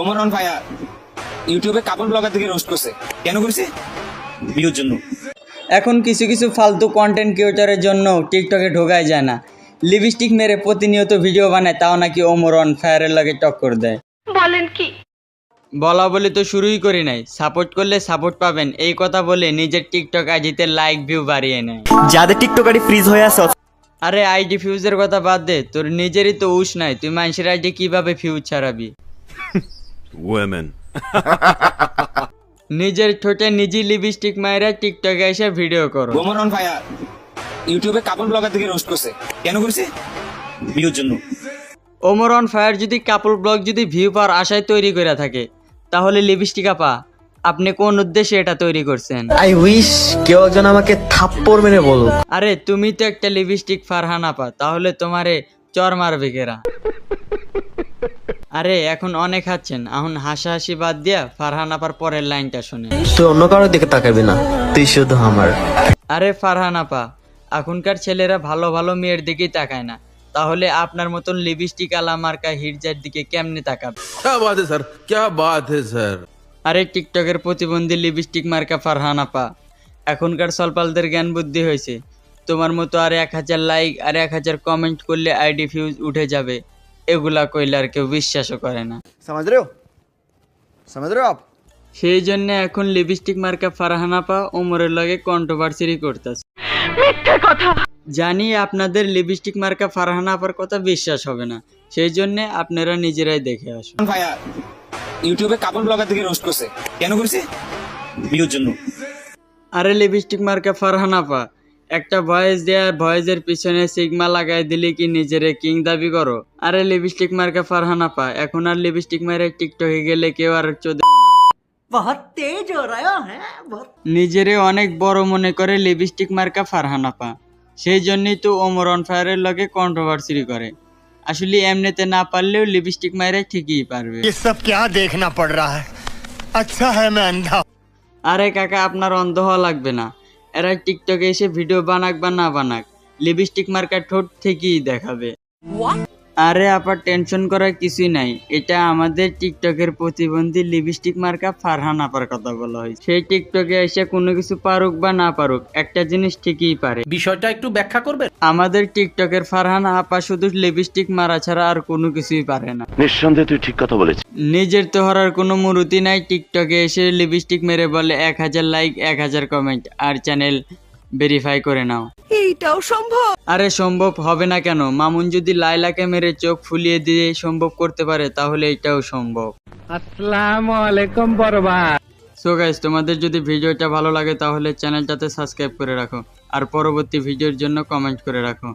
ওমরন ভাইয়া ইউটিউবে কাপড় ব্লগার থেকে রোস্ট করছে। কেন করছে? ভিউর জন্য। এখন কিছু কিছু ফালতু কন্টেন্ট ক্রিয়েটরের জন্য টিকটকে ঢোকাই যায় না। লিপস্টিক মেরে প্রতিনিয়ত ভিডিও বানায়, তাও নাকি ওমরন ফায়ারের লাগে টক্কর দেয়। বলেন কি? বলা বলি তো শুরুই করি নাই, সাপোর্ট করলে সাপোর্ট পাবেন এই কথা বলে নিজের টিকটক আইডিতে লাইক ভিউ বাড়িয়ে নেয়। যাদের টিকটক আইডি ফ্রিজ হয়ে আছে, আরে আইডি ফিউজের কথা বাদ দে, তোর নিজেরই তো উস নাই, তুই মানুষের আইডি কিভাবে ফিউজ ছাড়াবি? Women. নিজের ঠোঁটে নিজেই লিপস্টিক মাইরা টিকটকে এসে ভিডিও করো। ওমরন ভাইয়া ইউটিউবে কাপড় ব্লগার থেকে রোস্ট করছে। কেন করছে? ভিউর জন্য। ওমরন ফায়ার যদি কাপড় ব্লগ যদি ভিউ পাওয়ার আশায় তৈরি করে থাকে, তাহলে লিপস্টিক আপা আপনি কোন উদ্দেশ্যে এটা তৈরি করছেন? আই উইশ কেউ একজন আমাকে থাপ্পড় মেরে বলুক। আরে তুমি তো একটা লিপস্টিক ফারহান আপা, তাহলে তোমারে চর মারবে কেরা? আরে এখন অনেক হাসছেন, এখন হাসাহাসি বাদ দিয়া ফারহান আপার পরের লাইনটা শুনে। তুই অন্য কারোর দিকে তাকাবি না, তুই শুধু আমার। আরে ফারহান আপা, এখনকার ছেলেরা ভালো ভালো মেয়ের দিকেই তাকায় না, তাহলে আপনার মতন লিপস্টিক আলা মার্কা হিরজার দিকে কেমনে তাকাবে? क्या बात है सर, क्या बात है सर। আরে টিকটকের প্রতিবন্ধী লিপস্টিক মার্কা ফারহান আপা, এখনকার সলপালদের জ্ঞান বুদ্ধি হয়েছে। তোমার মতো আর 1000 লাইক আর 1000 কমেন্ট করলে আইডি ফিউজ উঠে যাবে, এগুলা কইলে আর কেউ বিশ্বাসও করে না। समझ रहे हो आप? সেই জন্য এখন লিপস্টিক মার্কা ফারহান আপা ওমরের লগে কন্ট্রোভার্সি করতেছে। মিথ্যে কথা। জানি আপনাদের লিপস্টিক মার্কা ফারহান আপার কথা বিশ্বাস হবে না, সেই জন্য আপনারা নিজেরাই দেখে আসুন। ওমরন ভাইয়া ইউটিউবে কাপড় ব্লগার থেকে রোস্ট করছে। কেন করছে? ভিউর জন্য। আরে লিপস্টিক মার্কা ফারহান আপা, একটা ভয়েস দেয়া ভয়েসের পিছনে সিগমা লাগাই দিলে কি নিজেরে কিং দাবি করো? আরে লিপস্টিক মার্কা ফারহান আপা, এখন আর লিপস্টিক মার্কা টিকটকে গেলে কেউ আর চোদে নিজেরে অনেক বড় মনে করে লিপস্টিক মার্কা ফারহান আপা, সেই জন্যই তো ওমর ফায়ারের লগে কন্ট্রোভার্সি করে। আসলে এমনিতে না পারলেও লিপস্টিক মাইরে ঠিকই পারবে। ये सब क्या देखना पड़ रहा है? अच्छा है मैं अंधा। আরে কাকা, আপনার অন্ধ হওয়া লাগবে না, এরা টিকটকে এসে ভিডিও বানাক বা না বানাক, লিপস্টিক মার্কা ঠোঁট থেকেই দেখাবে। আরে আপার টেনশন করার কিছুই নাই, এটা আমাদের টিকটকের প্রতিবন্ধী লিপস্টিক মার্কা ফারহান আপার কথা বলা হয়েছে। সেই টিকটকে এসে কোনো কিছু পারুক বা না পারুক, একটা জিনিস ঠিকই পারে। বিষয়টা একটু ব্যাখ্যা করবেন? আমাদের টিকটকের ফারহান আপা শুধু লিপস্টিক মারা ছাড়া আর কোনো কিছুই পারে না। নিঃসন্দেহে তুই ঠিক কথা বলেছিস। নিজের তো হরার কোনো মুরুতি নাই, টিকটকে এসে লিপস্টিক মেরে বলে 1000 লাইক 1000 কমেন্ট আর চ্যানেল ভেরিফাই করে নাও। এইটাও সম্ভব? আরে সম্ভব হবে না কেন? মামুন যদি লাইলাকে মেরে চোখ ফুলিয়ে দিয়ে সম্ভব করতে পারে, তাহলে এটাও সম্ভব। আসসালামু আলাইকুম বরবাদ। সো গাইস, তোমাদের যদি ভিডিওটা ভালো লাগে তাহলে চ্যানেলটাতে সাবস্ক্রাইব করে রাখো আর পরবর্তী ভিডিওর জন্য কমেন্ট করে রাখো।